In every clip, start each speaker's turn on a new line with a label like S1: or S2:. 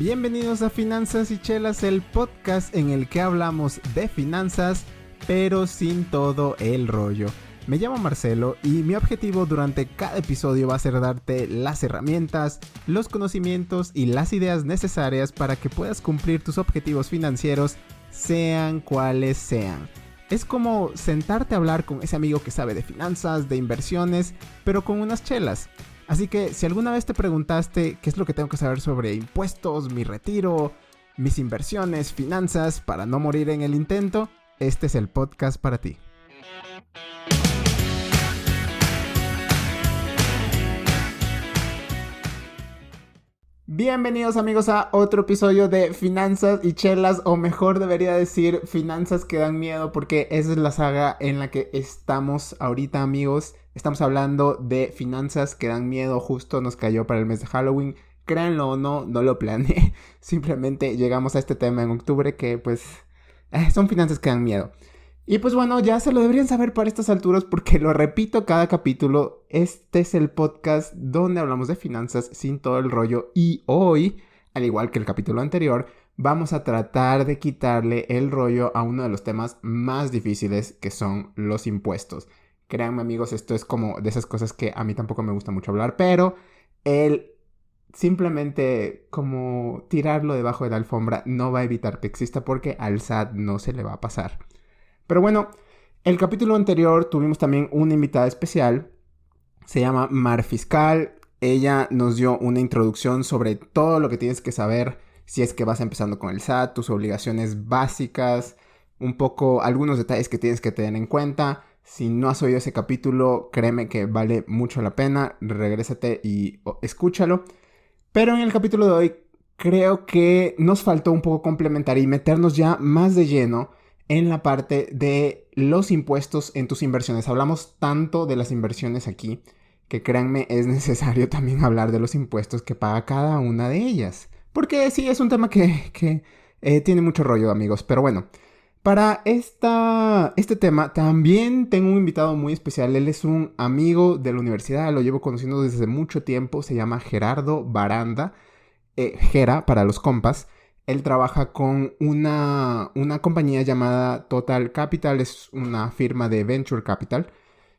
S1: Bienvenidos a Finanzas y Chelas, el podcast en el que hablamos de finanzas, pero sin todo el rollo. Me llamo Marcelo y mi objetivo durante cada episodio va a ser darte las herramientas, los conocimientos y las ideas necesarias para que puedas cumplir tus objetivos financieros, sean cuales sean. Es como sentarte a hablar con ese amigo que sabe de finanzas, de inversiones, pero con unas chelas. Así que si alguna vez te preguntaste qué es lo que tengo que saber sobre impuestos, mi retiro, mis inversiones, finanzas, para no morir en el intento, este es el podcast para ti. Bienvenidos amigos a otro episodio de Finanzas y Chelas, o mejor debería decir Finanzas que dan miedo, porque esa es la saga en la que estamos ahorita, amigos. Estamos hablando de finanzas que dan miedo, justo nos cayó para el mes de Halloween. Créanlo o no, no lo planeé, simplemente llegamos a este tema en octubre que pues son finanzas que dan miedo. Y pues bueno, ya se lo deberían saber para estas alturas porque lo repito cada capítulo. Este es el podcast donde hablamos de finanzas sin todo el rollo. Y hoy, al igual que el capítulo anterior, vamos a tratar de quitarle el rollo a uno de los temas más difíciles, que son los impuestos. Créanme amigos, esto es como de esas cosas que a mí tampoco me gusta mucho hablar, pero el simplemente como tirarlo debajo de la alfombra no va a evitar que exista, porque al SAT no se le va a pasar. Pero bueno, el capítulo anterior tuvimos también una invitada especial, se llama Mar Fiscal. Ella nos dio una introducción sobre todo lo que tienes que saber si es que vas empezando con el SAT, tus obligaciones básicas, un poco algunos detalles que tienes que tener en cuenta. Si no has oído ese capítulo, créeme que vale mucho la pena, regrésate y escúchalo. Pero en el capítulo de hoy creo que nos faltó un poco complementar y meternos ya más de lleno en la parte de los impuestos en tus inversiones. Hablamos tanto de las inversiones aquí que créanme es necesario también hablar de los impuestos que paga cada una de ellas. Porque sí, es un tema que tiene mucho rollo, amigos. Pero bueno, para este tema también tengo un invitado muy especial. Él es un amigo de la universidad, lo llevo conociendo desde mucho tiempo. Se llama Gerardo Baranda, Gera para los compas. Él trabaja con una compañía llamada Total Capital, es una firma de Venture Capital.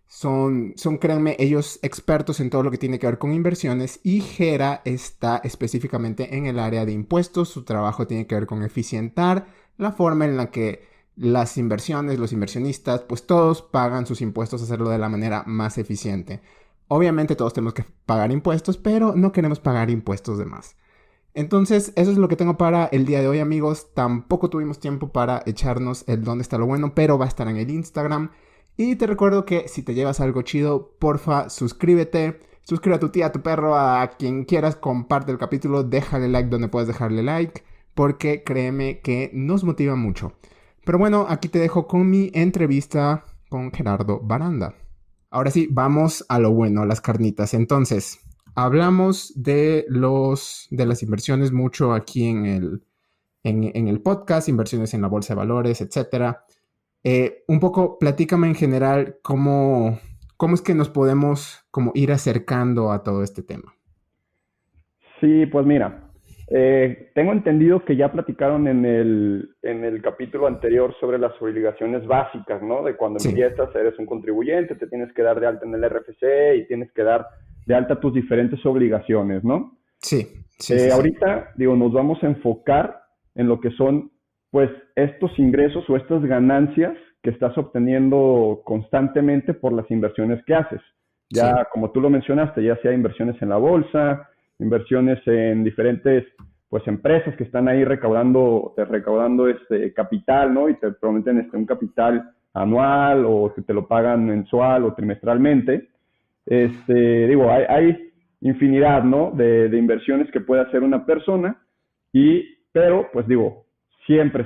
S1: Son, créanme, ellos expertos en todo lo que tiene que ver con inversiones, y Gera está específicamente en el área de impuestos. Su trabajo tiene que ver con eficientar la forma en la que las inversiones, los inversionistas, pues todos pagan sus impuestos, hacerlo de la manera más eficiente. Obviamente todos tenemos que pagar impuestos, pero no queremos pagar impuestos de más. Entonces, eso es lo que tengo para el día de hoy, amigos. Tampoco tuvimos tiempo para echarnos el dónde está lo bueno, pero va a estar en el Instagram. Y te recuerdo que si te llevas algo chido, porfa, suscríbete. Suscríbete a tu tía, a tu perro, a quien quieras, comparte el capítulo, déjale like donde puedes dejarle like, porque créeme que nos motiva mucho. Pero bueno, aquí te dejo con mi entrevista con Gerardo Baranda. Ahora sí, vamos a lo bueno, a las carnitas. Entonces, hablamos de las inversiones mucho aquí en el podcast, inversiones en la bolsa de valores, etcétera. Un poco, platícame en general cómo es que nos podemos como ir acercando a todo este tema.
S2: Sí, pues mira, tengo entendido que ya platicaron en el capítulo anterior sobre las obligaciones básicas, ¿no? De cuando empiezas, eres un contribuyente, te tienes que dar de alta en el RFC y tienes que dar de alta tus diferentes obligaciones, ¿no?
S1: Sí.
S2: Ahorita, digo, nos vamos a enfocar en lo que son, pues, estos ingresos o estas ganancias que estás obteniendo constantemente por las inversiones que haces. Ya, como tú lo mencionaste, ya sea inversiones en la bolsa, inversiones en diferentes, pues, empresas que están ahí recaudando capital, ¿no? Y te prometen un capital anual, o que te lo pagan mensual o trimestralmente. Digo, hay infinidad, ¿no? de inversiones que puede hacer una persona, pero, pues digo, siempre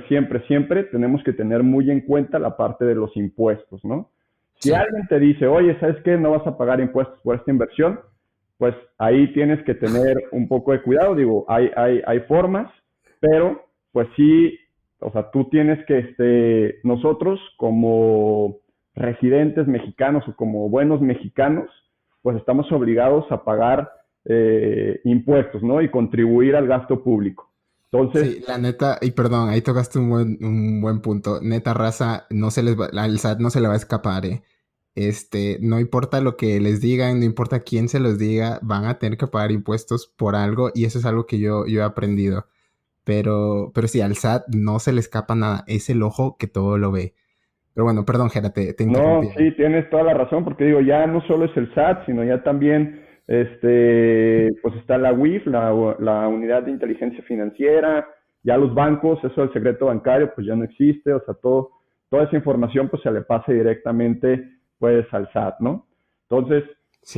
S2: tenemos que tener muy en cuenta la parte de los impuestos, ¿no? Si alguien te dice, oye, ¿sabes qué? No vas a pagar impuestos por esta inversión, pues ahí tienes que tener un poco de cuidado. Digo, hay formas, pero pues sí, o sea, tú tienes que, nosotros como residentes mexicanos o como buenos mexicanos, pues estamos obligados a pagar impuestos, ¿no? Y contribuir al gasto público. Entonces,
S1: Sí, la neta, y perdón, ahí tocaste un buen punto. Neta raza, no se les va, al SAT no se le va a escapar, ¿eh? No importa lo que les digan, no importa quién se los diga, van a tener que pagar impuestos por algo, y eso es algo que yo he aprendido. Pero sí, al SAT no se le escapa nada, es el ojo que todo lo ve. Pero bueno, perdón, Jera, te
S2: no,
S1: interrumpí ahí.
S2: sí, tienes toda la razón, porque digo, ya no solo es el SAT, sino ya también, pues está la UIF, la Unidad de Inteligencia Financiera, ya los bancos, eso del secreto bancario, pues ya no existe, o sea, toda esa información pues se le pasa directamente pues al SAT, ¿no? Entonces,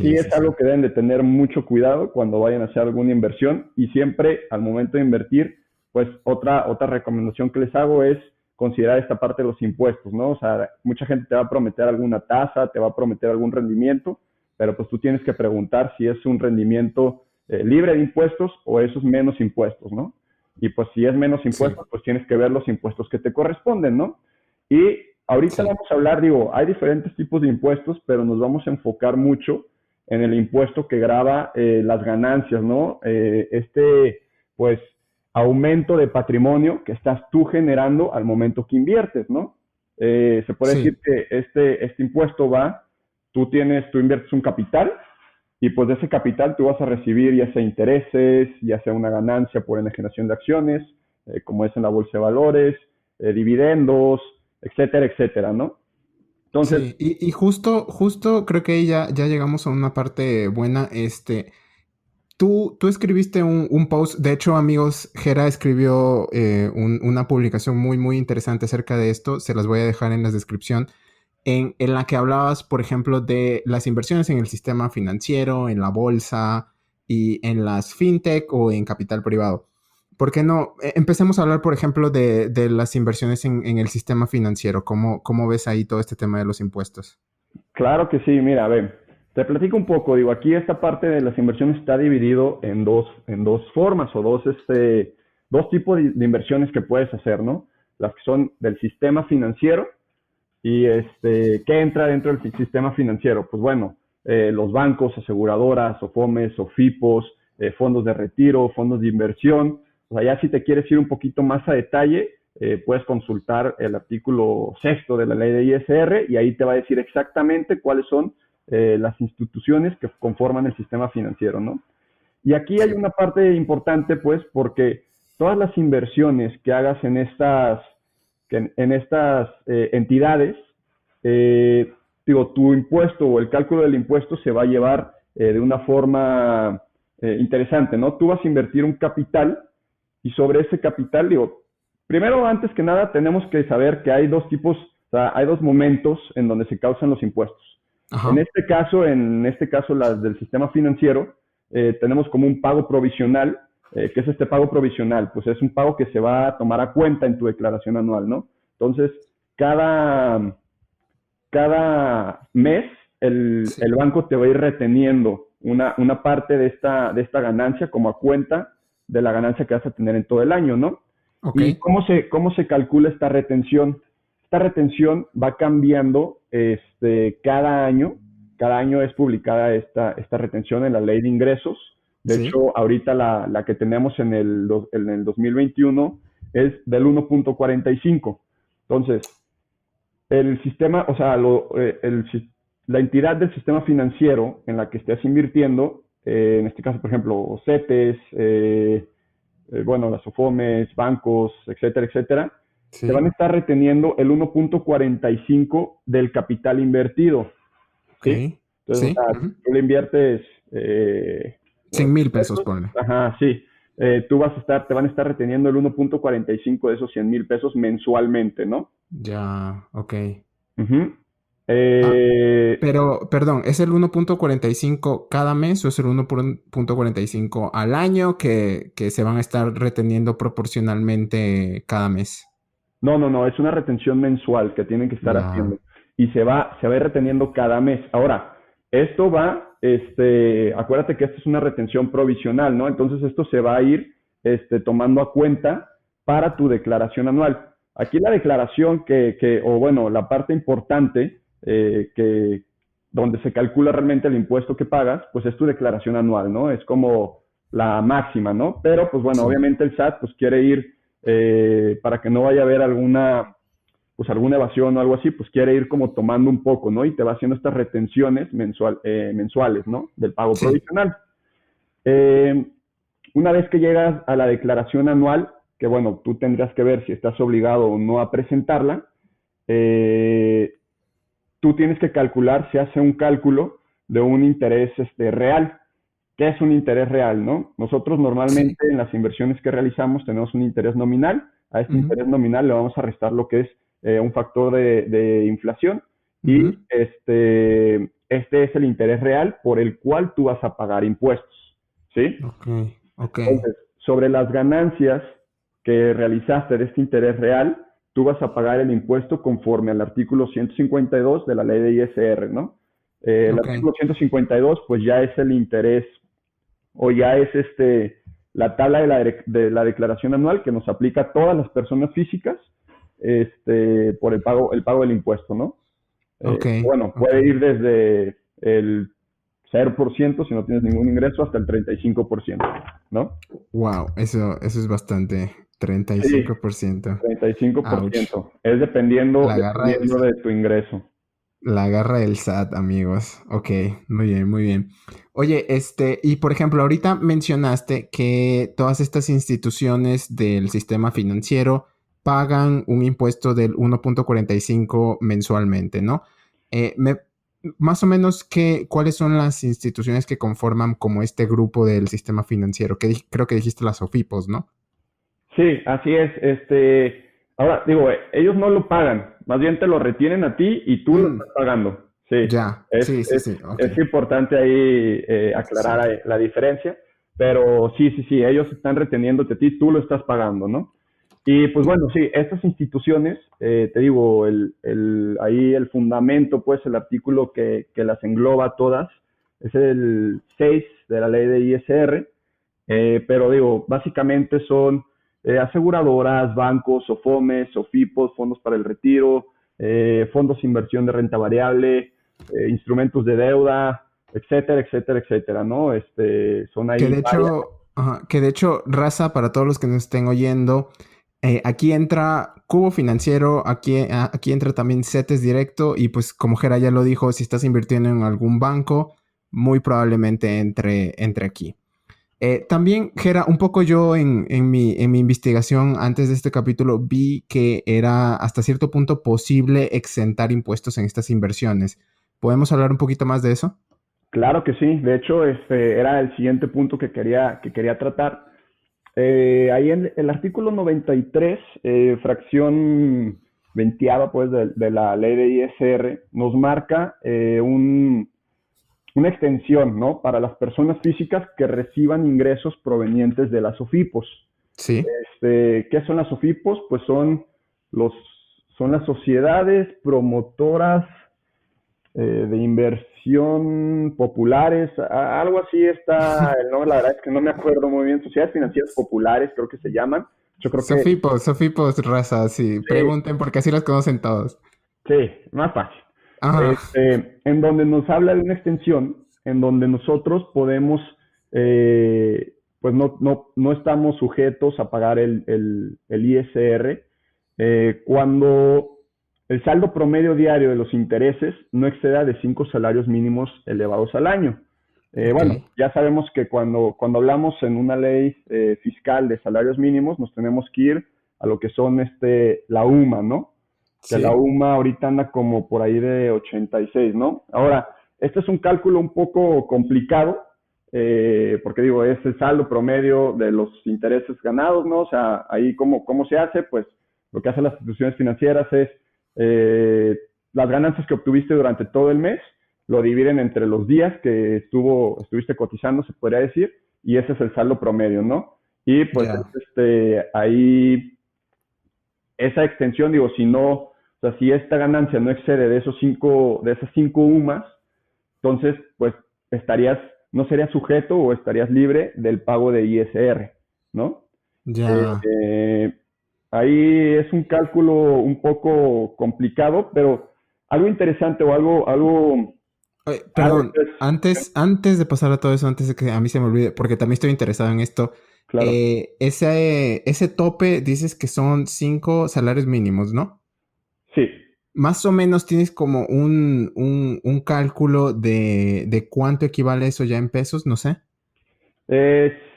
S2: sí
S1: Sí,
S2: es
S1: sí, sí.
S2: algo que deben de tener mucho cuidado cuando vayan a hacer alguna inversión y siempre al momento de invertir, pues otra recomendación que les hago es considerar esta parte de los impuestos, ¿no? O sea, mucha gente te va a prometer alguna tasa, te va a prometer algún rendimiento, pero pues tú tienes que preguntar si es un rendimiento libre de impuestos o esos menos impuestos, ¿no? Y pues si es menos
S1: Sí,
S2: impuestos, pues tienes que ver los impuestos que te corresponden, ¿no? Y ahorita
S1: sí,
S2: vamos a hablar, digo, hay diferentes tipos de impuestos, pero nos vamos a enfocar mucho en el impuesto que grava las ganancias, ¿no? Pues, aumento de patrimonio que estás tú generando al momento que inviertes, ¿no? Se puede decir
S1: sí,
S2: que este impuesto va, tú inviertes un capital y pues de ese capital tú vas a recibir ya sea intereses, ya sea una ganancia por enajenación de acciones, como es en la bolsa de valores, dividendos, etcétera, etcétera, ¿no? Entonces,
S1: sí. Y justo creo que ahí ya llegamos a una parte buena. Tú escribiste un post, de hecho, amigos, Jera escribió una publicación muy interesante acerca de esto, se las voy a dejar en la descripción, en la que hablabas, por ejemplo, de las inversiones en el sistema financiero, en la bolsa y en las fintech o en capital privado. ¿Por qué no? Empecemos a hablar, por ejemplo, de las inversiones en el sistema financiero. ¿Cómo ves ahí todo este tema de los impuestos?
S2: claro que sí, mira, a ver, te platico un poco, digo, aquí esta parte de las inversiones está dividido en dos formas o dos tipos de inversiones que puedes hacer, ¿no? Las que son del sistema financiero y ¿qué entra dentro del sistema financiero? Pues bueno, los bancos, aseguradoras, OFOMES, OFIPOS, fondos de retiro, fondos de inversión. O sea, ya si te quieres ir un poquito más a detalle, puedes consultar el artículo sexto de la ley de ISR y ahí te va a decir exactamente cuáles son las instituciones que conforman el sistema financiero, ¿no? Y aquí hay
S1: Sí,
S2: una parte importante, pues, porque todas las inversiones que hagas en estas entidades, eh, digo, tu impuesto o el cálculo del impuesto se va a llevar de una forma interesante, ¿no? Tú vas a invertir un capital y sobre ese capital, digo, primero, antes que nada, tenemos que saber que hay dos tipos, o sea, hay dos momentos en donde se causan los impuestos.
S1: ajá,
S2: En este caso las del sistema financiero, tenemos como un pago provisional. ¿Qué es este pago provisional? Pues es un pago que se va a tomar a cuenta en tu declaración anual, ¿no? Entonces, cada, cada mes el
S1: sí,
S2: banco te va a ir reteniendo una parte de esta ganancia como a cuenta de la ganancia que vas a tener en todo el año, ¿no?
S1: ok,
S2: ¿Y cómo se calcula esta retención? Esta retención va cambiando cada año. Cada año es publicada esta retención en la ley de ingresos. De
S1: sí,
S2: hecho, ahorita la que tenemos en el 2021 es del 1.45. Entonces, el sistema, o sea, la entidad del sistema financiero en la que estés invirtiendo, en este caso, por ejemplo, CETES, bueno, las OFOMES, bancos, etcétera, etcétera, te van a
S1: sí,
S2: estar reteniendo el 1.45 del capital invertido,
S1: ok,
S2: ¿sí? Entonces, o
S1: sí,
S2: sea, si
S1: ujú.
S2: tú le inviertes
S1: 100
S2: 100
S1: mil pesos,
S2: pesos,
S1: ponle.
S2: ajá, sí, te van a estar reteniendo el 1.45 de esos 100,000 pesos mensualmente, ¿no?
S1: Ya, ok.
S2: Ujú.
S1: Ah,
S2: Eh,
S1: pero, perdón, ¿es el 1.45 cada mes o es el 1.45 al año que se van a estar reteniendo proporcionalmente cada mes?
S2: no, no, no, es una retención mensual que tienen que estar
S1: Ya,
S2: haciendo y se va a ir reteniendo cada mes. Ahora, esto va, acuérdate que esto es una retención provisional, ¿no? Entonces esto se va a ir tomando a cuenta para tu declaración anual. Aquí la declaración o bueno, la parte importante donde se calcula realmente el impuesto que pagas, pues es tu declaración anual, ¿no? Es como la máxima, ¿no? Pero pues bueno,
S1: Sí.
S2: obviamente el SAT pues quiere ir, para que no vaya a haber alguna evasión o algo así, pues quiere ir como tomando un poco, ¿no? Y te va haciendo estas retenciones mensuales, ¿no? Del pago
S1: Sí.
S2: provisional. Eh, una vez que llegas a la declaración anual, que bueno, tú tendrás que ver si estás obligado o no a presentarla, eh, tú tienes que calcular, se hace un cálculo de un interés real. ¿Qué es un interés real, no? Nosotros
S1: Sí.
S2: normalmente en las inversiones que realizamos tenemos un interés nominal. A este
S1: Ujú,
S2: interés nominal le vamos a restar lo que es un factor de inflación y
S1: ujú.
S2: este es el interés real por el cual tú vas a pagar impuestos, ¿sí?
S1: Ok, ok.
S2: Entonces, sobre las ganancias que realizaste de este interés real, tú vas a pagar el impuesto conforme al artículo 152 de la ley de ISR, ¿no? El
S1: Ok.
S2: artículo 152, pues ya es el interés o ya es la tabla de la declaración anual que nos aplica a todas las personas físicas por el pago del impuesto, ¿no?
S1: Ok.
S2: Bueno,
S1: Ok.
S2: puede ir desde el 0% si no tienes ningún ingreso hasta el 35%, ¿no?
S1: Wow, eso es bastante.
S2: Sí,
S1: 35%.
S2: treinta y cinco por
S1: Ouch.
S2: ciento. Es dependiendo,
S1: La garra del
S2: dependiendo de tu ingreso.
S1: La garra del SAT, amigos. Ok, muy bien, muy bien. Oye, y por ejemplo, ahorita mencionaste que todas estas instituciones del sistema financiero pagan un impuesto del 1.45 mensualmente, ¿no? Más o menos, ¿cuáles son las instituciones que conforman como este grupo del sistema financiero? Creo que dijiste las OFIPOS, ¿no?
S2: Sí, así es. Ahora, digo, ellos no lo pagan, más bien te lo retienen a ti y tú lo
S1: Mm,
S2: estás pagando. Sí,
S1: ya,
S2: es,
S1: sí, sí,
S2: es,
S1: sí, ok.
S2: es importante ahí
S1: Sí.
S2: aclarar la diferencia, pero sí, sí, sí, ellos están reteniéndote a ti, tú lo estás pagando, ¿no? Y pues
S1: Y-
S2: bueno, sí, estas instituciones, te digo, ahí el fundamento, pues el artículo que las engloba todas, es el 6 de la ley de ISR, pero digo, básicamente son aseguradoras, bancos, SOFOMES, SOFIPOS, fondos para el retiro, fondos de inversión de renta variable, instrumentos de deuda, etcétera, etcétera, etcétera, ¿no? Son
S1: Que
S2: ahí
S1: de
S2: varias.
S1: hecho, ajá, que de hecho, raza, para todos los que nos estén oyendo, aquí entra Cubo Financiero, aquí entra también CETES Directo y pues como Gera ya lo dijo, si estás invirtiendo en algún banco, muy probablemente entre aquí. También, Gera, un poco yo en mi investigación antes de este capítulo vi que era hasta cierto punto posible exentar impuestos en estas inversiones. ¿Podemos hablar un poquito más de eso?
S2: Claro que sí, de hecho, era el siguiente punto que quería tratar. Ahí en el artículo 93, fracción 20, pues, de la ley de ISR, nos marca una extensión, ¿no? Para las personas físicas que reciban ingresos provenientes de las SOFIPOS.
S1: Sí.
S2: ¿Qué son las SOFIPOS? Pues los, son las sociedades promotoras de inversión populares, algo así está el nombre, la verdad es que no me acuerdo muy bien, sociedades financieras populares creo que se llaman. Yo creo que
S1: Sofipos, raza, sí.
S2: sí,
S1: Pregunten porque así las conocen todos.
S2: sí, más fácil.
S1: Ajá.
S2: En donde nos habla de una extensión, en donde nosotros podemos, pues no estamos sujetos a pagar el ISR cuando el saldo promedio diario de los intereses no exceda de 5 salarios mínimos elevados al año.
S1: Ok.
S2: Bueno, ya sabemos que cuando hablamos en una ley fiscal de salarios mínimos, nos tenemos que ir a lo que son la UMA, ¿no? Que la
S1: Sí.
S2: UMA ahorita anda como por ahí de 86, ¿no? Ahora, este es un cálculo un poco complicado, porque digo, es el saldo promedio de los intereses ganados, ¿no? O sea, ahí cómo se hace, pues lo que hacen las instituciones financieras es eh, las ganancias que obtuviste durante todo el mes, lo dividen entre los días que estuviste cotizando, se podría decir, y ese es el saldo promedio, ¿no? Y pues
S1: Ya.
S2: ahí esa extensión, digo, si no, o sea, si esta ganancia no excede de esas 5 UMAS, entonces, pues no serías sujeto o estarías libre del pago de ISR, ¿no? Eh,
S1: Ya.
S2: eh, ahí es un cálculo un poco complicado, pero algo interesante o algo
S1: Oye,
S2: Ah,
S1: perdón,
S2: después,
S1: antes de pasar a todo eso, antes de que a mí se me olvide, porque también estoy interesado en esto,
S2: claro.
S1: ese tope dices que son 5 salarios mínimos, ¿no?
S2: Sí.
S1: Más o menos tienes como un cálculo de cuánto equivale eso ya en pesos, no sé.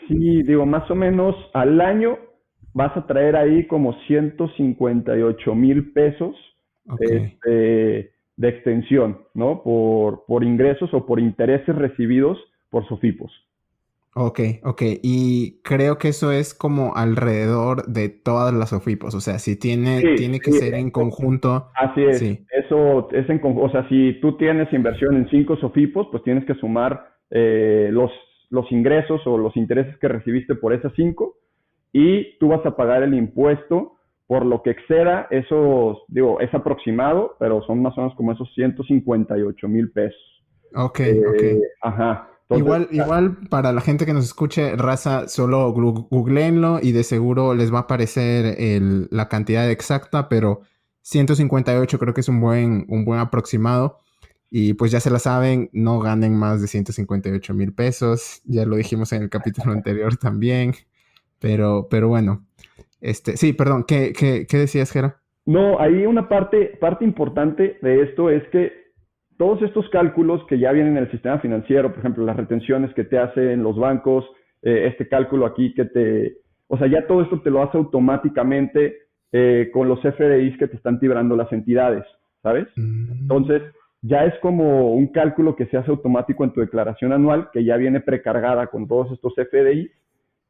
S2: Sí, digo, más o menos al año vas a traer ahí como 158,000 pesos
S1: Ok.
S2: de extensión, ¿no? Por ingresos o por intereses recibidos por Sofipos.
S1: Ok, ok. Y creo que eso es como alrededor de todas las OFIPOS. O sea, si
S2: Sí,
S1: tiene que
S2: sí,
S1: ser en conjunto,
S2: así es.
S1: sí.
S2: Eso es o sea, si tú tienes inversión en 5 Sofipos, pues tienes que sumar los ingresos o los intereses que recibiste por esas 5 y tú vas a pagar el impuesto por lo que exceda esos, digo, es aproximado, pero son más o menos como esos 158,000 pesos.
S1: Ok, ok.
S2: Ajá. Entonces,
S1: Igual para la gente que nos escuche, raza, solo googleenlo y de seguro les va a aparecer la cantidad exacta, pero 158 creo que es un buen aproximado. Y pues ya se la saben, no ganen más de 158,000 pesos. Ya lo dijimos en el capítulo anterior también. Pero bueno, sí, perdón, ¿qué decías, Jera?
S2: no, ahí una parte importante de esto es que todos estos cálculos que ya vienen en el sistema financiero, por ejemplo, las retenciones que te hacen los bancos, este cálculo aquí o sea, ya todo esto te lo hace automáticamente con los FDIs que te están librando las entidades, ¿sabes?
S1: Mm,
S2: Entonces, ya es como un cálculo que se hace automático en tu declaración anual, que ya viene precargada con todos estos FDIs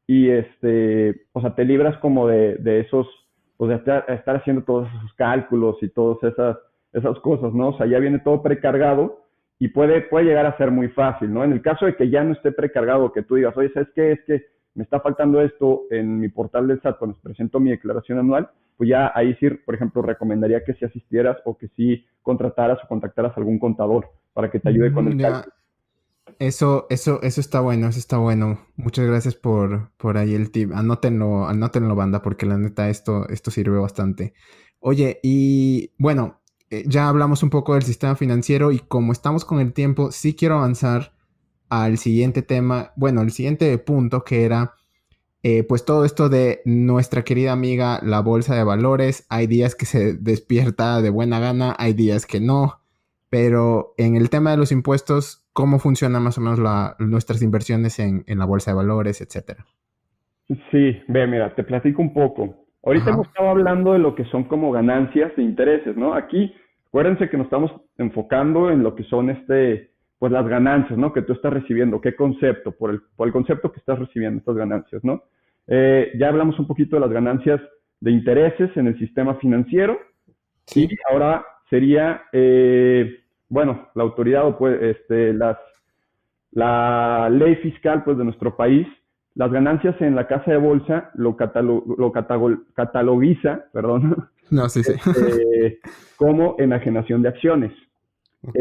S2: y o sea, te libras como de esos, pues de estar haciendo todos esos cálculos y todas esas cosas, ¿no? O sea, ya viene todo precargado y puede llegar a ser muy fácil, ¿no? En el caso de que ya no esté precargado, que tú digas, oye, ¿sabes qué? Es que me está faltando esto en mi portal del SAT cuando presento mi declaración anual, pues ya ahí sí, por ejemplo, recomendaría que si asistieras o que sí contrataras o contactaras a algún contador para que te ayude con el
S1: ya.
S2: cálculo.
S1: Eso está bueno, eso está bueno. Muchas gracias por ahí el tip. Anótenlo, banda, porque la neta esto sirve bastante. Oye, y bueno, ya hablamos un poco del sistema financiero y como estamos con el tiempo, sí quiero avanzar al siguiente tema, bueno, el siguiente punto que era pues todo esto de nuestra querida amiga la bolsa de valores. Hay días que se despierta de buena gana, hay días que no. Pero en el tema de los impuestos, ¿cómo funciona más o menos nuestras inversiones en la bolsa de valores, etcétera?
S2: Sí, ve, mira, te platico un poco. Ahorita hemos
S1: Ajá.
S2: estado hablando de lo que son como ganancias de intereses, ¿no? Aquí, acuérdense que nos estamos enfocando en lo que son pues las ganancias, ¿no? Que tú estás recibiendo, qué concepto, por el concepto que estás recibiendo estas ganancias, ¿no? Ya hablamos un poquito de las ganancias de intereses en el sistema financiero y
S1: Sí.
S2: ahora sería, bueno, la autoridad o pues, la ley fiscal pues, de nuestro país, las ganancias en la casa de bolsa catalogiza, perdón,
S1: No, sí, sí.
S2: como enajenación de acciones.
S1: Ok.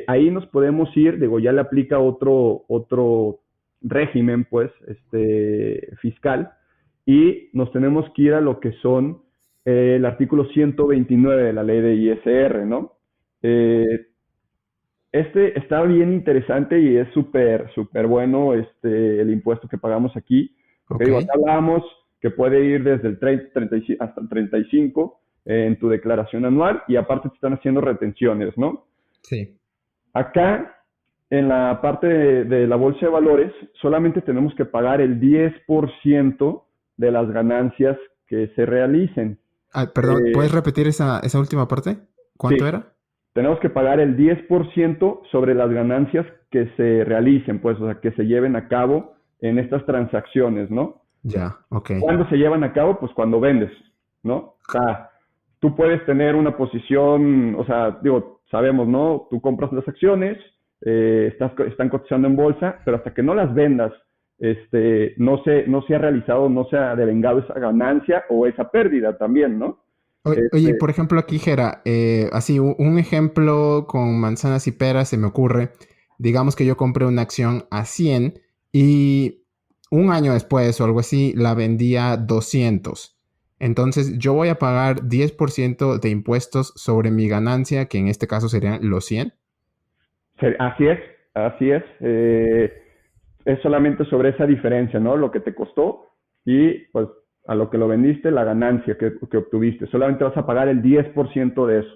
S2: Ahí nos podemos ir, digo, ya le aplica otro régimen, pues, fiscal, y nos tenemos que ir a lo que son el artículo 129 de la ley de ISR, ¿no? Eh, está bien interesante y es súper bueno el impuesto que pagamos aquí, porque
S1: Ok.
S2: digo, acá hablábamos que puede ir desde el 30 hasta el 35 en tu declaración anual y aparte te están haciendo retenciones, ¿no?
S1: Sí.
S2: Acá, en la parte de la bolsa de valores, solamente tenemos que pagar el 10% de las ganancias que se realicen.
S1: Ah, perdón, ¿puedes
S2: Eh,
S1: repetir esa última parte?
S2: sí,
S1: ¿Cuánto era?
S2: tenemos que pagar el 10% sobre las ganancias que se realicen, pues, o sea, que se lleven a cabo en estas transacciones, ¿no?
S1: Ya, ok.
S2: ¿Cuándo se llevan a cabo? Pues cuando vendes, ¿no? O sea, tú puedes tener una posición, o sea, digo, sabemos, ¿no? Tú compras las acciones, están cotizando en bolsa, pero hasta que no las vendas, no se ha realizado, no se ha devengado esa ganancia o esa pérdida también, ¿no?
S1: Oye,
S2: Este,
S1: por ejemplo, aquí, Jera, así un ejemplo con manzanas y peras se me ocurre. Digamos que yo compré una acción a 100 y un año después o algo así la vendía a 200. Entonces yo voy a pagar 10% de impuestos sobre mi ganancia, que en este caso serían los 100.
S2: Así es, así es. Es solamente sobre esa diferencia, ¿no? Lo que te costó y pues a lo que lo vendiste, la ganancia que obtuviste. Solamente vas a pagar el 10% de eso.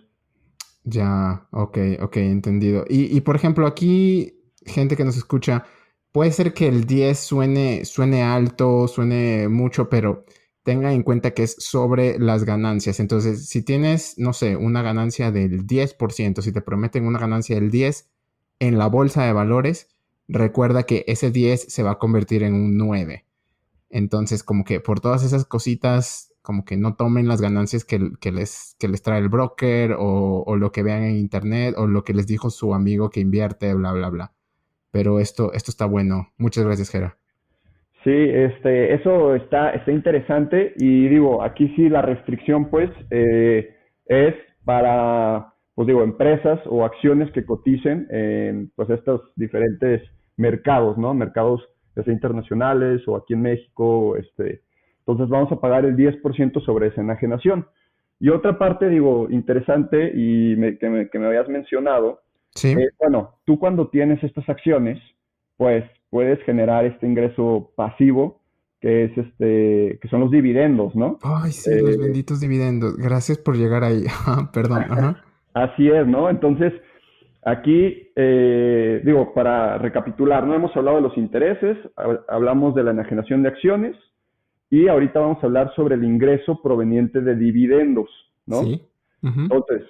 S1: Ya, ok, entendido. Y por ejemplo, aquí, gente que nos escucha, puede ser que el 10 suene alto, suene mucho, pero tenga en cuenta que es sobre las ganancias. Entonces, si tienes, no sé, una ganancia del 10%, si te prometen una ganancia del 10 en la bolsa de valores, recuerda que ese 10 se va a convertir en un 9. Entonces, como que por todas esas cositas, como que no tomen las ganancias que les trae el broker o lo que vean en internet o lo que les dijo su amigo que invierte, bla, bla, bla. Pero esto está bueno. Muchas gracias, Jera.
S2: Sí, eso está interesante y digo, aquí sí la restricción pues es para, pues digo, empresas o acciones que coticen en pues estos diferentes mercados, ¿no? Mercados ya sea internacionales o aquí en México, entonces vamos a pagar el 10% sobre esa enajenación. Y otra parte, digo, interesante y que me habías mencionado,
S1: Sí.
S2: bueno, tú cuando tienes estas acciones, pues puedes generar este ingreso pasivo que es que son los dividendos, ¿no?
S1: Ay, sí, los
S2: Eh,
S1: benditos dividendos. Gracias por llegar ahí. Ajá, perdón, ajá.
S2: Así es, ¿no? Entonces, aquí, digo, para recapitular, no hemos hablado de los intereses, hablamos de la enajenación de acciones y ahorita vamos a hablar sobre el ingreso proveniente de dividendos, ¿no?
S1: Sí. Ujú.
S2: Entonces,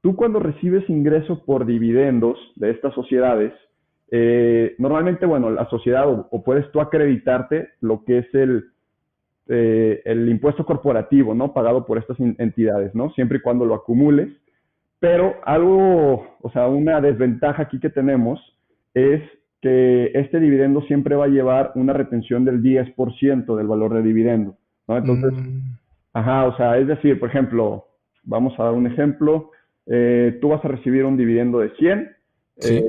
S2: tú cuando recibes ingreso por dividendos de estas sociedades, normalmente, bueno, la sociedad o puedes tú acreditarte lo que es el impuesto corporativo, ¿no? Pagado por estas entidades, ¿no? Siempre y cuando lo acumules. Pero algo, o sea, una desventaja aquí que tenemos es que este dividendo siempre va a llevar una retención del 10% del valor de dividendo, ¿no? Entonces,
S1: Mm,
S2: ajá, o sea, es decir, por ejemplo, vamos a dar un ejemplo, tú vas a recibir un dividendo de 100,
S1: sí.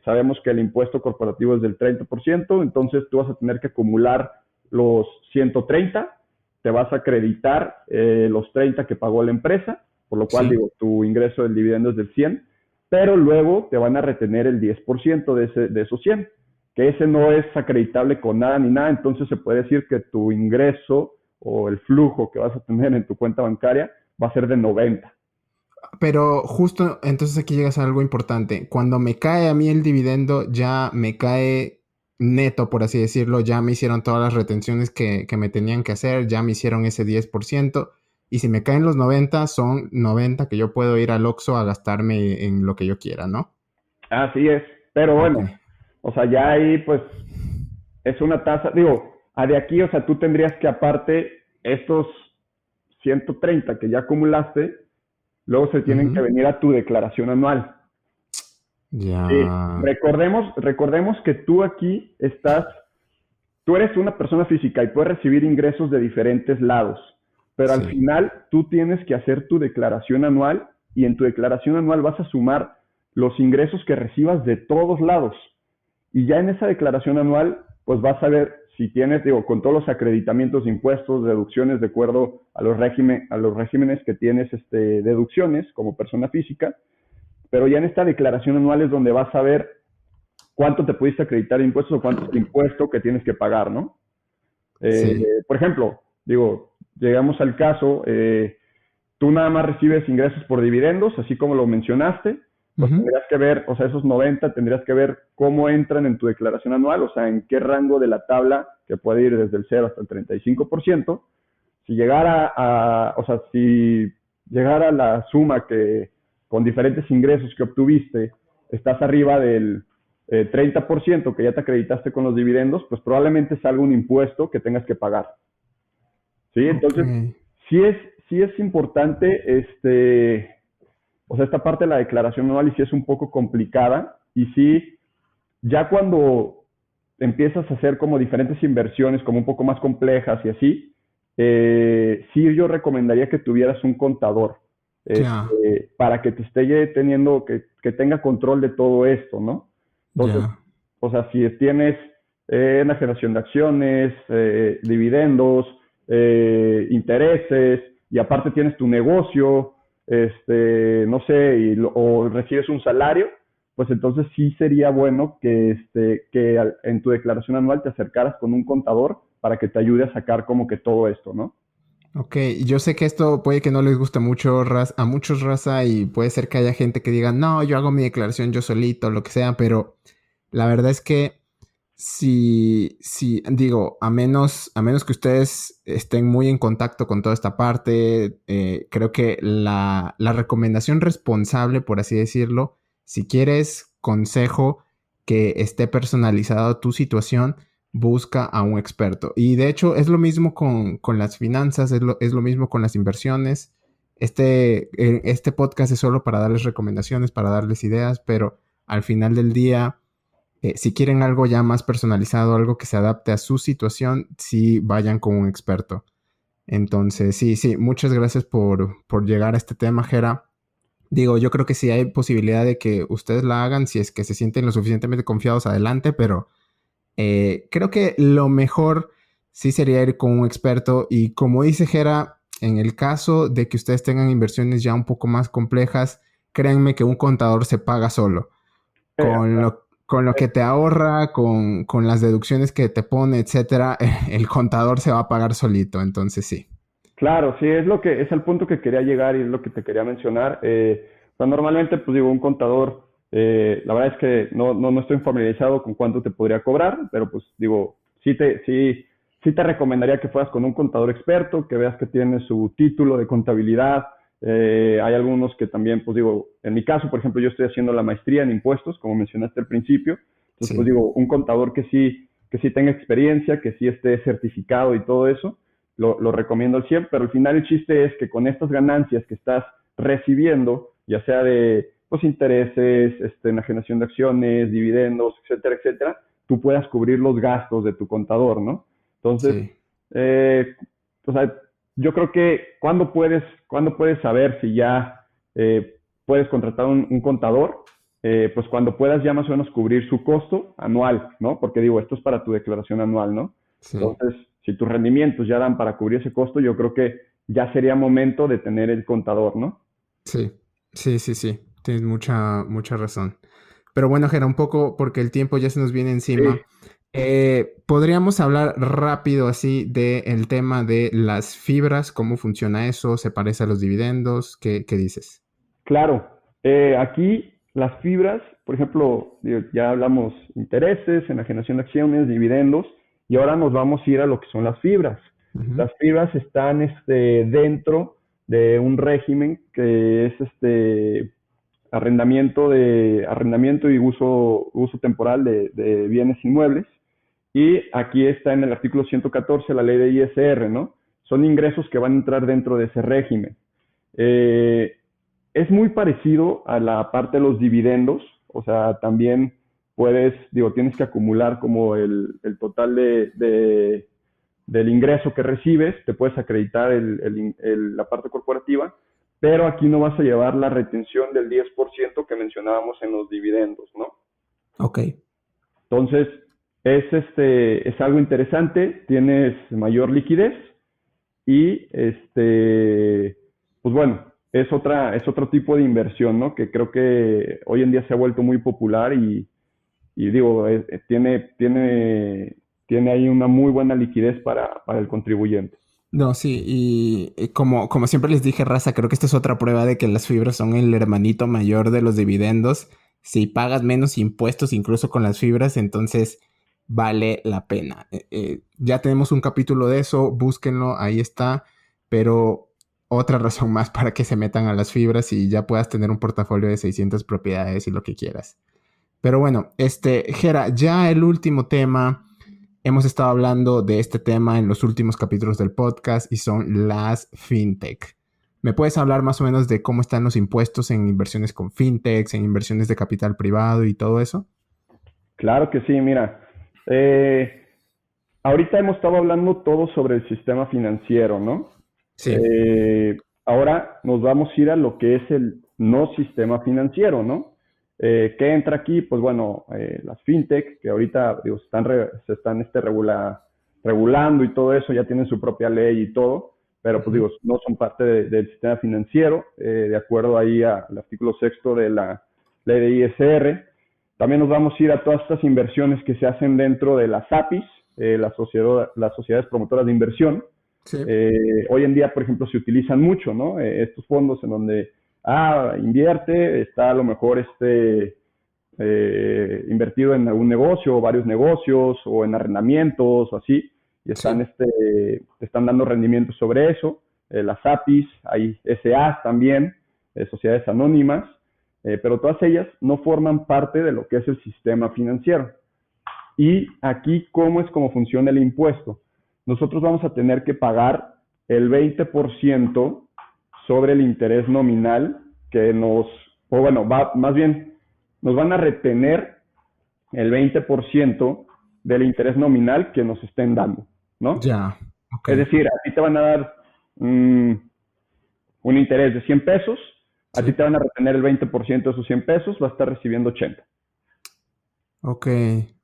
S2: sabemos que el impuesto corporativo es del 30%, entonces tú vas a tener que acumular los 130, te vas a acreditar los 30 que pagó la empresa, por lo cual
S1: Sí.
S2: digo, tu ingreso del dividendo es del 100, pero luego te van a retener el 10% de esos 100, que ese no es acreditable con nada ni nada, entonces se puede decir que tu ingreso o el flujo que vas a tener en tu cuenta bancaria va a ser de 90.
S1: Pero justo entonces aquí llegas a algo importante. Cuando me cae a mí el dividendo, ya me cae neto, por así decirlo. Ya me hicieron todas las retenciones que me tenían que hacer, ya me hicieron ese 10%. Y si me caen los 90, son 90 que yo puedo ir al Oxxo a gastarme en lo que yo quiera, ¿no?
S2: Así es, pero
S1: Ok.
S2: bueno, o sea, ya ahí pues es una tasa, digo, a de aquí, o sea, tú tendrías que aparte estos 130 que ya acumulaste, luego se tienen que
S1: Ujú.
S2: venir a tu declaración anual. Sí,
S1: Ya.
S2: recordemos que tú aquí estás, tú eres una persona física y puedes recibir ingresos de diferentes lados, pero al
S1: Sí.
S2: final tú tienes que hacer tu declaración anual y en tu declaración anual vas a sumar los ingresos que recibas de todos lados. Y ya en esa declaración anual, pues vas a ver si tienes, digo, con todos los acreditamientos de impuestos, deducciones de acuerdo a los regímenes que tienes deducciones como persona física, pero ya en esta declaración anual es donde vas a ver cuánto te pudiste acreditar de impuestos o cuánto es el impuesto que tienes que pagar, ¿no? Eh,
S1: Sí.
S2: por ejemplo, digo, llegamos al caso, tú nada más recibes ingresos por dividendos, así como lo mencionaste, pues
S1: Ujú.
S2: tendrías que ver, o sea, esos 90 tendrías que ver cómo entran en tu declaración anual, o sea, en qué rango de la tabla, que puede ir desde el 0 hasta el 35%, si llegara o sea, si llegara la suma que con diferentes ingresos que obtuviste, estás arriba del 30% que ya te acreditaste con los dividendos, pues probablemente salga un impuesto que tengas que pagar. ¿Sí?
S1: Ok.
S2: Entonces, sí es, sí es importante, o sea, esta parte de la declaración anual y sí es un poco complicada y sí, ya cuando empiezas a hacer como diferentes inversiones como un poco más complejas y así, sí yo recomendaría que tuvieras un contador
S1: Ya.
S2: para que te esté teniendo, que tenga control de todo esto, ¿no? Entonces,
S1: Ya.
S2: o sea, si tienes enajenación de acciones, dividendos, intereses, y aparte tienes tu negocio, no sé, o recibes un salario, pues entonces sí sería bueno que, en tu declaración anual te acercaras con un contador para que te ayude a sacar como que todo esto, ¿no?
S1: Ok, yo sé que esto puede que no les guste mucho a muchos, raza, y puede ser que haya gente que diga, no, yo hago mi declaración yo solito, lo que sea, pero la verdad es que si digo, a menos que ustedes estén muy en contacto con toda esta parte, creo que la recomendación responsable, por así decirlo, si quieres consejo que esté personalizado a tu situación, busca a un experto. Y de hecho es lo mismo con las finanzas, es lo mismo con las inversiones. Este podcast es solo para darles recomendaciones, para darles ideas, pero al final del día, si quieren algo ya más personalizado, algo que se adapte a su situación, sí vayan con un experto. Entonces, sí, muchas gracias por llegar a este tema, Jera. Digo, yo creo que sí hay posibilidad de que ustedes la hagan si es que se sienten lo suficientemente confiados adelante, pero creo que lo mejor sí sería ir con un experto. Y como dice Jera, en el caso de que ustedes tengan inversiones ya un poco más complejas, créanme que un contador se paga solo. Con lo que te ahorra, con las deducciones que te pone, etcétera, el contador se va a pagar solito. Entonces sí.
S2: Claro, sí, es el punto que quería llegar y es lo que te quería mencionar. Pues normalmente, pues digo, un contador, la verdad es que no estoy familiarizado con cuánto te podría cobrar, pero pues digo, sí te recomendaría que fueras con un contador experto, que veas que tiene su título de contabilidad. Hay algunos que también, pues digo, en mi caso, por ejemplo, yo estoy haciendo la maestría en impuestos, como mencionaste al principio. Entonces, pues
S1: Sí.
S2: digo, un contador que sí tenga experiencia, que sí esté certificado y todo eso lo recomiendo al 100, pero al final el chiste es que con estas ganancias que estás recibiendo, ya sea de pues, intereses, enajenación de acciones, dividendos, etcétera, etcétera, tú puedas cubrir los gastos de tu contador, ¿no? Entonces,
S1: Sí.
S2: eh, o sea, yo creo que cuando puedes saber si ya puedes contratar un contador, pues cuando puedas ya más o menos cubrir su costo anual, ¿no? Porque digo, esto es para tu declaración anual, ¿no?
S1: Sí.
S2: Entonces, si tus rendimientos ya dan para cubrir ese costo, yo creo que ya sería momento de tener el contador, ¿no?
S1: Sí. Sí. Tienes mucha razón. Pero bueno, Jera, un poco porque el tiempo ya se nos viene
S2: Sí,
S1: encima. Podríamos hablar rápido así del tema de las fibras, cómo funciona eso, se parece a los dividendos, ¿qué dices?
S2: claro. Aquí las fibras, por ejemplo, ya hablamos intereses, enajenación de acciones, dividendos, y ahora nos vamos a ir a lo que son las fibras.
S1: Ujú.
S2: Las fibras están dentro de un régimen que es arrendamiento y uso temporal de bienes inmuebles. Y aquí está en el artículo 114 la ley de ISR, ¿no? Son ingresos que van a entrar dentro de ese régimen. Eh, es muy parecido a la parte de los dividendos, o sea, también tienes que acumular como el total del ingreso que recibes, te puedes acreditar la parte corporativa, pero aquí no vas a llevar la retención del 10% que mencionábamos en los dividendos, ¿no?
S1: Ok.
S2: Entonces, es algo interesante, tienes mayor liquidez y pues bueno, es otro tipo de inversión, ¿no? Que creo que hoy en día se ha vuelto muy popular y digo, tiene ahí una muy buena liquidez para el contribuyente.
S1: No, sí, y como siempre les dije, raza, creo que esta es otra prueba de que las fibras son el hermanito mayor de los dividendos. Si pagas menos impuestos incluso con las fibras, entonces vale la pena. Ya tenemos un capítulo de eso, búsquenlo, ahí está, pero otra razón más para que se metan a las fibras y ya puedas tener un portafolio de 600 propiedades y lo que quieras. Pero bueno, Jera, ya el último tema. Hemos estado hablando de este tema en los últimos capítulos del podcast y son las fintech. ¿Me puedes hablar más o menos de cómo están los impuestos en inversiones con fintechs, en inversiones de capital privado y todo eso?
S2: Claro que sí, mira. Ahorita hemos estado hablando todo sobre el sistema financiero, ¿no?
S1: Sí.
S2: Ahora nos vamos a ir a lo que es el no sistema financiero, ¿no? ¿Qué entra aquí? Pues bueno, las fintech, que ahorita digo, se están regulando y todo eso, ya tienen su propia ley y todo, pero pues
S1: Ujú.
S2: digo, no son parte del sistema financiero, de acuerdo ahí al artículo sexto de la ley de ISR. También nos vamos a ir a todas estas inversiones que se hacen dentro de las APIs, las sociedades promotoras de inversión.
S1: Sí.
S2: Hoy en día, por ejemplo, se utilizan mucho, ¿no? Estos fondos en donde, invierte, está a lo mejor invertido en algún negocio o varios negocios o en arrendamientos o así, y
S1: Sí.
S2: te están dando rendimientos sobre eso. Las APIs, hay SAs también, sociedades anónimas, pero todas ellas no forman parte de lo que es el sistema financiero. Y aquí, ¿cómo funciona el impuesto? Nosotros vamos a tener que pagar el 20% sobre el interés nominal que más bien, nos van a retener el 20% del interés nominal que nos estén dando, ¿no?
S1: Ya, ok.
S2: Es decir, a ti te van a dar un interés de 100 pesos, a ti
S1: Sí.
S2: te van a retener el 20% de esos 100 pesos, vas a estar recibiendo 80.
S1: Ok,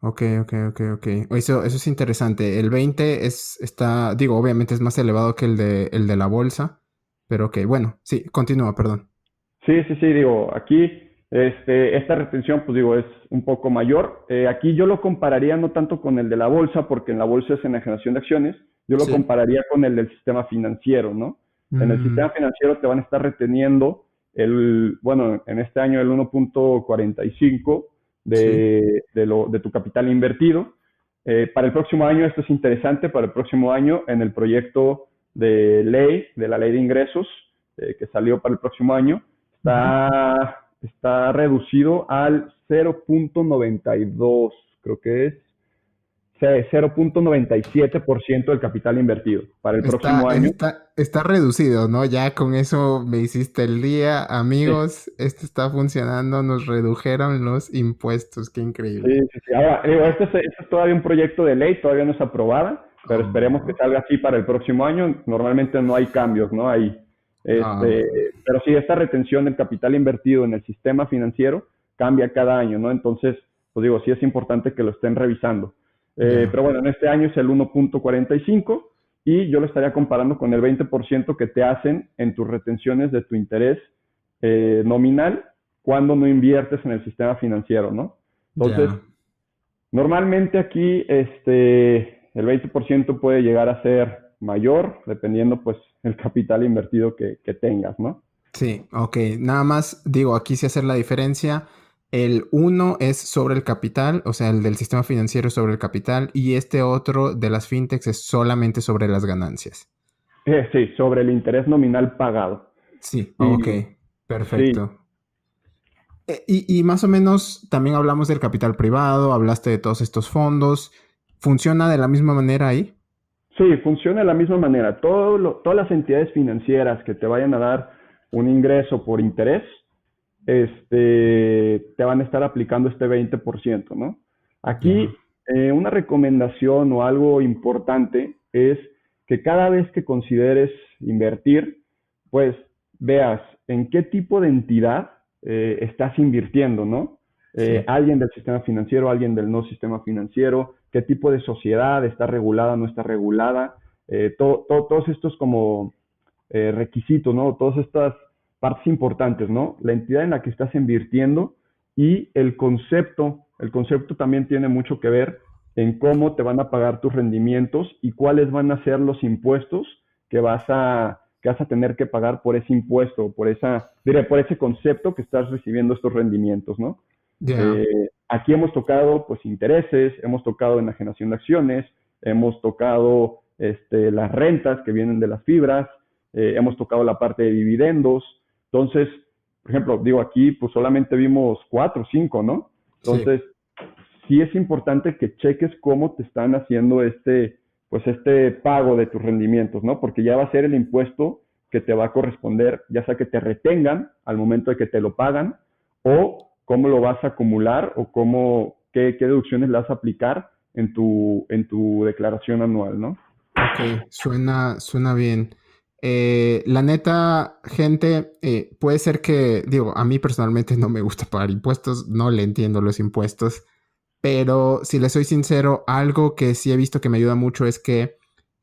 S1: ok. Eso es interesante. El 20 digo, obviamente es más elevado que el de la bolsa, pero ok, bueno, sí, continúa, perdón.
S2: Sí, digo, aquí esta retención, pues digo, es un poco mayor. Aquí yo lo compararía no tanto con el de la bolsa, porque en la bolsa es enajenación de acciones, yo lo
S1: Sí.
S2: compararía con el del sistema financiero, ¿no? En el sistema
S1: Mm,
S2: financiero te van a estar reteniendo en este año el 1.45
S1: sí.
S2: de tu capital invertido. Para el próximo año, esto es interesante, para el próximo año en el proyecto de la ley de ingresos que salió para el próximo año,
S1: Ujú.
S2: está reducido al 0.92, creo que es 0.97% del capital invertido para el próximo año.
S1: Está reducido, ¿no? Ya con eso me hiciste el día,
S2: Sí,
S1: amigos. Esto está funcionando, nos redujeron los impuestos, qué increíble.
S2: sí. Ahora, digo, este es todavía un proyecto de ley, todavía no es aprobada, pero esperemos que
S1: Oh,
S2: salga así para el próximo año. Normalmente no hay cambios, ¿no?
S1: ah,
S2: Pero sí, esta retención del capital invertido en el sistema financiero cambia cada año, ¿no? Entonces, pues digo, sí es importante que lo estén revisando.
S1: ya.
S2: Pero bueno, en este año es el 1.45 y yo lo estaría comparando con el 20% que te hacen en tus retenciones de tu interés nominal cuando no inviertes en el sistema financiero, ¿no? Entonces,
S1: Ya.
S2: normalmente aquí el 20% puede llegar a ser mayor, dependiendo pues el capital invertido que tengas, ¿no?
S1: Sí, ok. Nada más digo, aquí sí hacer la diferencia. El uno es sobre el capital, o sea, el del sistema financiero es sobre el capital, y este otro de las fintechs es solamente sobre las ganancias.
S2: Sí, sobre el interés nominal pagado.
S1: Sí,
S2: Y
S1: ok.
S2: sí,
S1: Perfecto. Y más o menos también hablamos del capital privado, hablaste de todos estos fondos. ¿Funciona de la misma manera ahí?
S2: sí, funciona de la misma manera. Todas las entidades financieras que te vayan a dar un ingreso por interés, te van a estar aplicando este 20%, ¿no?
S1: Ya.
S2: Aquí, una recomendación o algo importante es que cada vez que consideres invertir, pues veas en qué tipo de entidad estás invirtiendo, ¿no?
S1: Sí.
S2: Alguien del sistema financiero, alguien del no sistema financiero, qué tipo de sociedad está regulada, no está regulada, todos estos como requisitos, ¿no? Todas estas partes importantes, ¿no? La entidad en la que estás invirtiendo y el concepto también tiene mucho que ver en cómo te van a pagar tus rendimientos y cuáles van a ser los impuestos que vas a tener que pagar por ese impuesto, por ese concepto que estás recibiendo estos rendimientos, ¿no?
S1: Ya.
S2: Aquí hemos tocado pues intereses, hemos tocado enajenación de acciones, hemos tocado las rentas que vienen de las fibras, hemos tocado la parte de dividendos. Entonces, por ejemplo, digo aquí, pues solamente vimos 4 o 5, ¿no?
S1: Sí.
S2: Entonces, sí es importante que cheques cómo te están haciendo pues este pago de tus rendimientos, ¿no? Porque ya va a ser el impuesto que te va a corresponder, ya sea que te retengan al momento de que te lo pagan, o cómo lo vas a acumular, o qué deducciones le vas a aplicar en tu declaración anual, ¿no?
S1: Ok, suena bien. La neta, gente, puede ser que, digo, a mí personalmente no me gusta pagar impuestos, no le entiendo los impuestos, pero si le soy sincero, algo que sí he visto que me ayuda mucho es que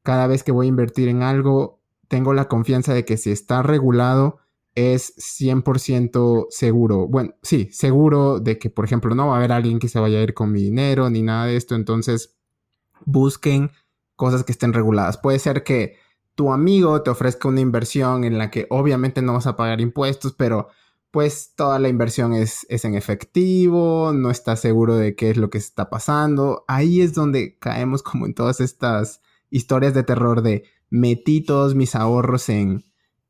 S1: cada vez que voy a invertir en algo, tengo la confianza de que si está regulado, es 100% seguro. Bueno, sí, seguro de que, por ejemplo, no va a haber alguien que se vaya a ir con mi dinero ni nada de esto. Entonces, busquen cosas que estén reguladas. Puede ser que tu amigo te ofrezca una inversión en la que obviamente no vas a pagar impuestos, pero pues toda la inversión es en efectivo, no estás seguro de qué es lo que está pasando. Ahí es donde caemos como en todas estas historias de terror de metí todos mis ahorros en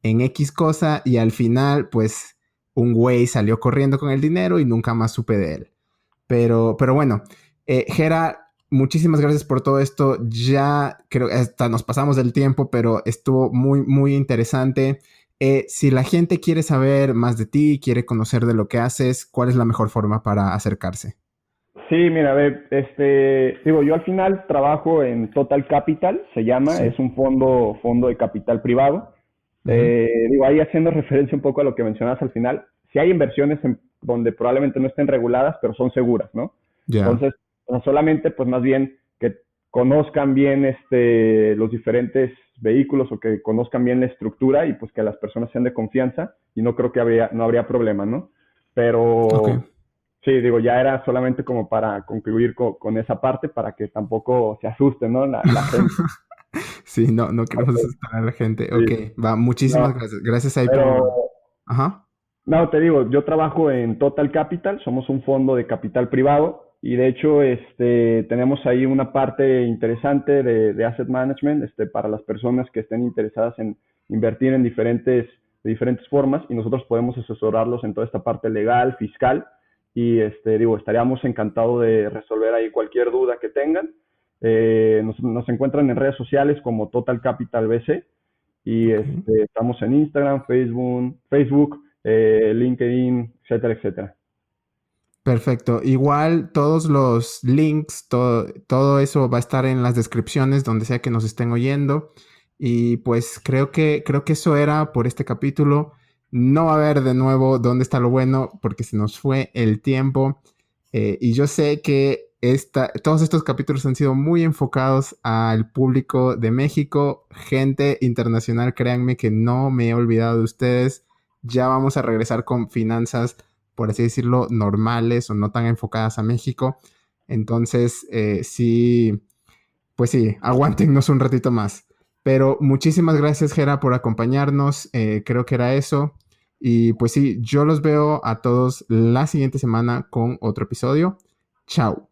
S1: X cosa y al final pues un güey salió corriendo con el dinero y nunca más supe de él. Pero bueno, Gera, muchísimas gracias por todo esto. Ya creo que hasta nos pasamos del tiempo, pero estuvo muy, muy interesante. Si la gente quiere saber más de ti, quiere conocer de lo que haces, ¿cuál es la mejor forma para acercarse?
S2: Sí, mira, a ver, digo, yo al final trabajo en Total Capital, se llama,
S1: Sí.
S2: es un fondo de capital privado.
S1: Ujú.
S2: Digo, ahí haciendo referencia un poco a lo que mencionabas al final, si hay inversiones donde probablemente no estén reguladas, pero son seguras, ¿no?
S1: Ya.
S2: Entonces, o sea, solamente, pues más bien que conozcan bien los diferentes vehículos o que conozcan bien la estructura y pues que las personas sean de confianza y no creo que no habría problema, ¿no?
S1: Ok.
S2: Pero sí, digo, ya era solamente como para concluir con esa parte para que tampoco se asusten, ¿no? La gente.
S1: Sí, no, no queremos asustar a la gente.
S2: Sí,
S1: Ok, va, muchísimas
S2: no,
S1: gracias. Gracias ahí
S2: pero
S1: por... Ajá.
S2: no, te digo, yo trabajo en Total Capital, somos un fondo de capital privado y de hecho tenemos ahí una parte interesante de asset management para las personas que estén interesadas en invertir en de diferentes formas y nosotros podemos asesorarlos en toda esta parte legal, fiscal y digo, estaríamos encantados de resolver ahí cualquier duda que tengan. Nos encuentran en redes sociales como Total Capital BC y
S1: Ok.
S2: estamos en Instagram, Facebook, LinkedIn, etcétera, etcétera.
S1: Perfecto. Igual todos los links, todo eso va a estar en las descripciones donde sea que nos estén oyendo. Y pues creo que eso era por este capítulo. No va a haber de nuevo dónde está lo bueno porque se nos fue el tiempo. Y yo sé que todos estos capítulos han sido muy enfocados al público de México, gente internacional. Créanme que no me he olvidado de ustedes. Ya vamos a regresar con finanzas, por así decirlo, normales o no tan enfocadas a México. Entonces, sí, pues sí, aguántenos un ratito más. Pero muchísimas gracias, Gera, por acompañarnos. Creo que era eso. Y pues sí, yo los veo a todos la siguiente semana con otro episodio. Chao.